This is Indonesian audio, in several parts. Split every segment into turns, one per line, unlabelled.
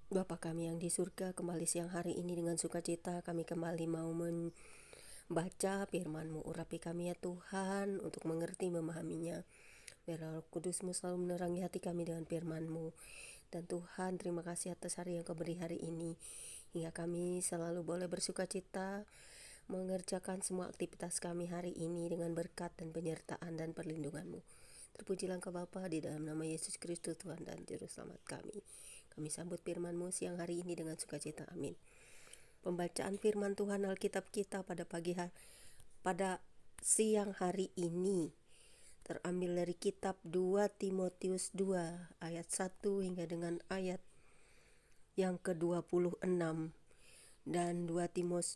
Bapa kami yang di surga, kembali siang hari ini dengan sukacita kami kembali mau membaca firman-Mu. Urapi kami ya Tuhan untuk mengerti memahaminya. Biar Roh Kudus-Mu selalu menerangi hati kami dengan firman-Mu. Dan Tuhan, terima kasih atas hari yang Kau beri hari ini, hingga kami selalu boleh bersukacita mengerjakan semua aktivitas kami hari ini dengan berkat dan penyertaan dan perlindungan-Mu. Terpujilah Engkau Bapa, di dalam nama Yesus Kristus Tuhan dan Juru Selamat kami. Kami sambut firman-Mu siang hari ini dengan sukacita. Amin. Pembacaan firman Tuhan Alkitab kita pada siang hari ini terambil dari kitab 2 Timotius 2 ayat 1 hingga dengan ayat yang ke-26 dan 2 Timotius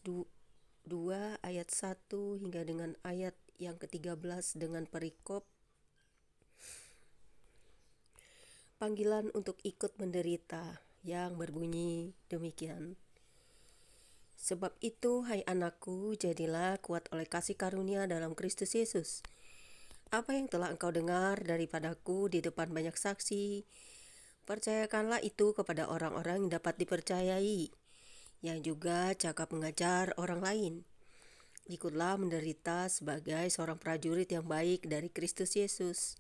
2 ayat 1 hingga dengan ayat yang ke-13 dengan perikop panggilan untuk ikut menderita yang berbunyi demikian. Sebab itu, hai anakku, jadilah kuat oleh kasih karunia dalam Kristus Yesus. Apa yang telah engkau dengar daripadaku di depan banyak saksi, percayakanlah itu kepada orang-orang yang dapat dipercayai, yang juga cakap mengajar orang lain. Ikutlah menderita sebagai seorang prajurit yang baik dari Kristus Yesus.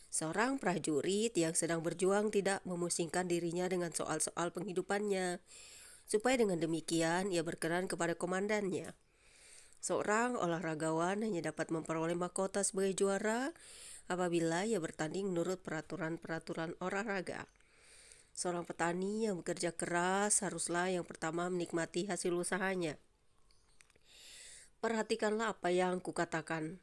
Seorang prajurit yang sedang berjuang tidak memusingkan dirinya dengan soal-soal penghidupannya, supaya dengan demikian ia berkenan kepada komandannya. Seorang olahragawan hanya dapat memperoleh mahkota sebagai juara apabila ia bertanding menurut peraturan-peraturan olahraga. Seorang petani yang bekerja keras haruslah yang pertama menikmati hasil usahanya. Perhatikanlah apa yang kukatakan.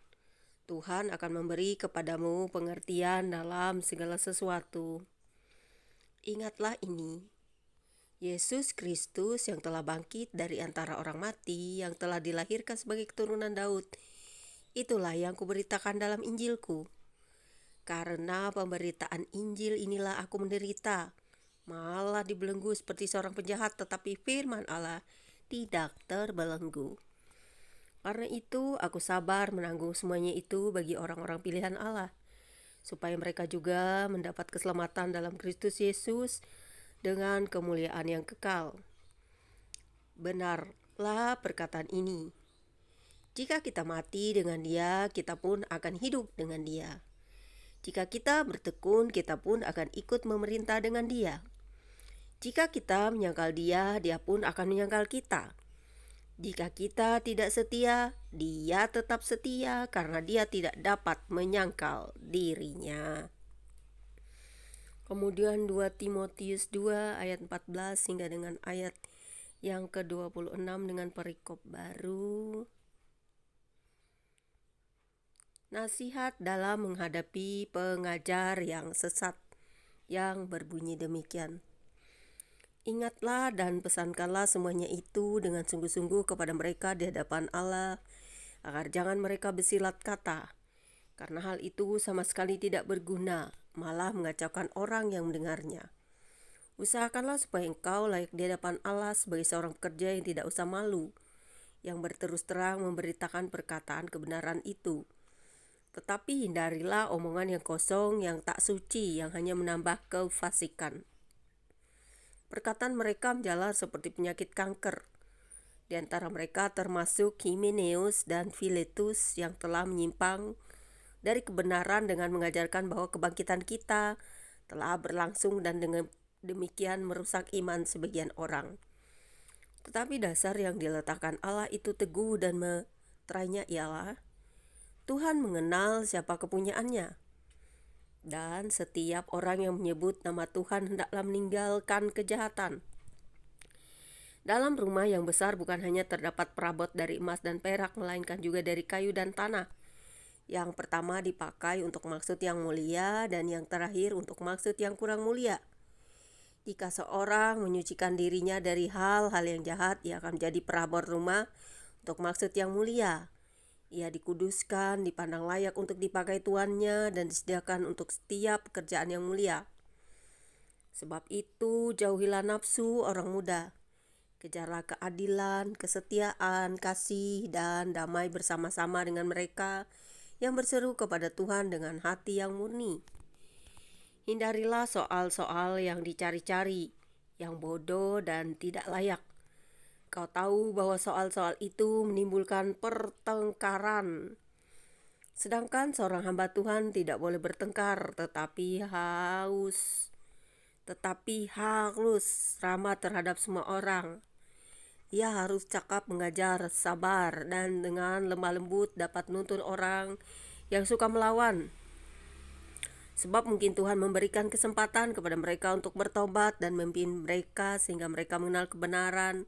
Tuhan akan memberi kepadamu pengertian dalam segala sesuatu. Ingatlah ini, Yesus Kristus yang telah bangkit dari antara orang mati, yang telah dilahirkan sebagai keturunan Daud, itulah yang kuberitakan dalam Injilku. Karena pemberitaan Injil inilah aku menderita, malah dibelenggu seperti seorang penjahat, tetapi firman Allah tidak terbelenggu. Karena itu aku sabar menanggung semuanya itu bagi orang-orang pilihan Allah, supaya mereka juga mendapat keselamatan dalam Kristus Yesus dengan kemuliaan yang kekal. Benarlah perkataan ini. Jika kita mati dengan Dia, kita pun akan hidup dengan Dia. Jika kita bertekun, kita pun akan ikut memerintah dengan Dia. Jika kita menyangkal Dia, Dia pun akan menyangkal kita. Jika kita tidak setia, Dia tetap setia karena Dia tidak dapat menyangkal dirinya. Kemudian 2 Timotius 2 ayat 14 hingga dengan ayat yang ke-26 dengan perikop baru. Nasihat dalam menghadapi pengajar yang sesat, yang berbunyi demikian. Ingatlah dan pesankanlah semuanya itu dengan sungguh-sungguh kepada mereka di hadapan Allah, agar jangan mereka bersilat kata, karena hal itu sama sekali tidak berguna, malah mengacaukan orang yang mendengarnya. Usahakanlah supaya engkau layak di hadapan Allah sebagai seorang pekerja yang tidak usah malu, yang berterus terang memberitakan perkataan kebenaran itu. Tetapi hindarilah omongan yang kosong, yang tak suci, yang hanya menambah kefasikan. Perkataan mereka menjalar seperti penyakit kanker. Di antara mereka termasuk Himeneus dan Filetus yang telah menyimpang dari kebenaran dengan mengajarkan bahwa kebangkitan kita telah berlangsung dan dengan demikian merusak iman sebagian orang. Tetapi dasar yang diletakkan Allah itu teguh dan meterainya ialah Tuhan mengenal siapa kepunyaannya. Dan setiap orang yang menyebut nama Tuhan hendaklah meninggalkan kejahatan. Dalam rumah yang besar bukan hanya terdapat perabot dari emas dan perak, melainkan juga dari kayu dan tanah. Yang pertama dipakai untuk maksud yang mulia, dan yang terakhir untuk maksud yang kurang mulia. Jika seorang menyucikan dirinya dari hal-hal yang jahat, ia akan menjadi perabot rumah untuk maksud yang mulia. Ia dikuduskan, dipandang layak untuk dipakai tuannya, dan disediakan untuk setiap pekerjaan yang mulia. Sebab itu, jauhilah nafsu orang muda. Kejarlah keadilan, kesetiaan, kasih, dan damai bersama-sama dengan mereka yang berseru kepada Tuhan dengan hati yang murni. Hindarilah soal-soal yang dicari-cari, yang bodoh dan tidak layak. Kau tahu bahwa soal-soal itu menimbulkan pertengkaran. Sedangkan seorang hamba Tuhan tidak boleh bertengkar, tetapi harus ramah terhadap semua orang. Ia harus cakap, mengajar, sabar, dan dengan lemah lembut dapat menuntun orang yang suka melawan. Sebab mungkin Tuhan memberikan kesempatan kepada mereka untuk bertobat dan memimpin mereka sehingga mereka mengenal kebenaran.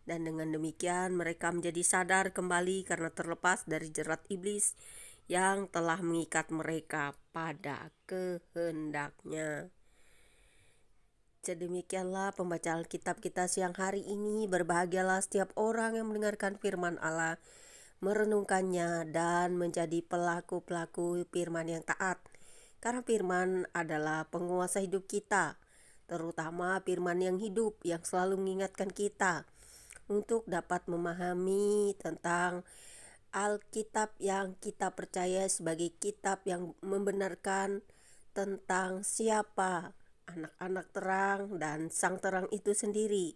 Dan dengan demikian mereka menjadi sadar kembali karena terlepas dari jerat iblis yang telah mengikat mereka pada kehendaknya. Sedemikianlah pembacaan Alkitab kita siang hari ini. Berbahagialah setiap orang yang mendengarkan firman Allah, merenungkannya, dan menjadi pelaku-pelaku firman yang taat. Karena firman adalah penguasa hidup kita, terutama firman yang hidup yang selalu mengingatkan kita untuk dapat memahami tentang Alkitab yang kita percaya sebagai kitab yang membenarkan tentang siapa anak-anak terang dan sang terang itu sendiri.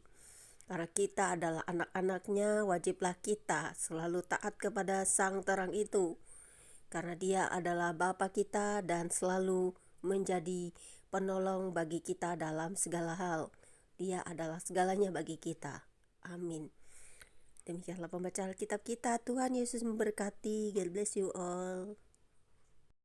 Karena kita adalah anak-anaknya, wajiblah kita selalu taat kepada sang terang itu. Karena dia adalah Bapa kita dan selalu menjadi penolong bagi kita dalam segala hal. Dia adalah segalanya bagi kita. Amin. Demikianlah pembacaan Alkitab kita. Tuhan Yesus memberkati. God bless you all.